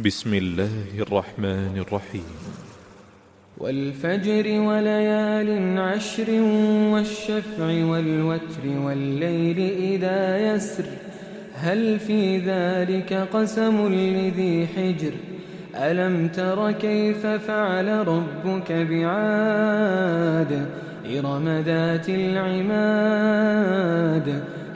بسم الله الرحمن الرحيم. والفجر وليال عشر والشفع والوتر والليل إذا يسر هل في ذلك قسم لذي حجر ألم تر كيف فعل ربك بعاد إرم ذات العماد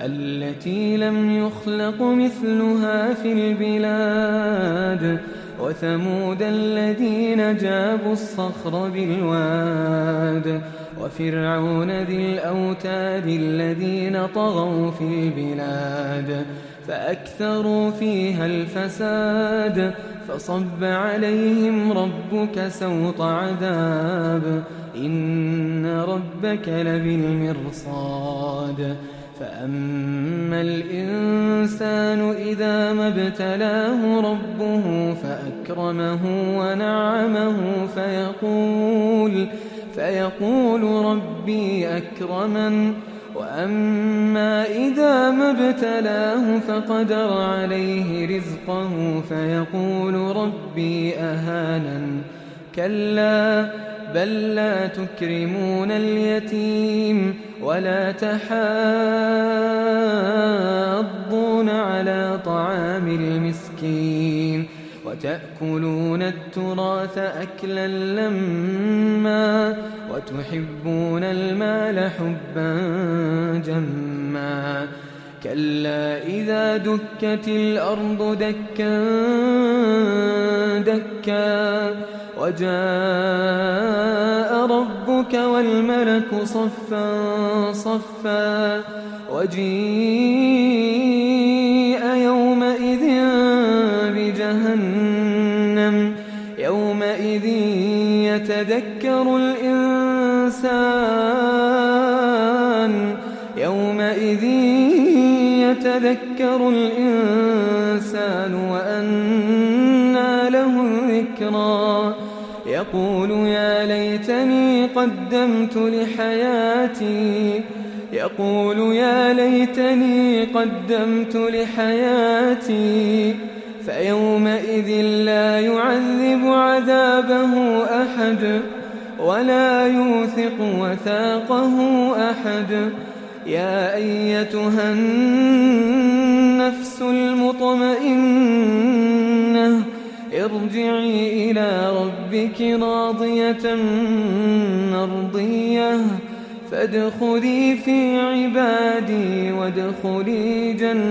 التي لم يخلق مثلها في البلاد وثمود الذين جابوا الصخر بالواد وفرعون ذي الأوتاد الذين طغوا في البلاد فأكثروا فيها الفساد فصب عليهم ربك سوط عذاب إن ربك لبالمرصاد فأما الإنسان إذا ما ابتلاه ربه فأكرمه ونعمه فيقول ربي أكرمن وأما إذا ما ابتلاه فقدر عليه رزقه فيقول ربي أهانن كلا بل لا تكرمون اليتيم ولا تحاضون على طعام المسكين وتأكلون التراث أكلا لما وتحبون المال حبا جما كلا إذا دكت الأرض دكا دكا وجاء ربك والملك صفا صفا وجيء يومئذ بجهنم يومئذ يتذكر الإنسان وأنى له الذكرى يقول يا ليتني قدمت لحياتي فيومئذ لا يعذب عذابه أحد ولا يوثق وثاقه أحد يا أيتها النفس المطمئنة ارجعي إلى ربك راضية مرضية فادخلي في عبادي وادخلي جنتي.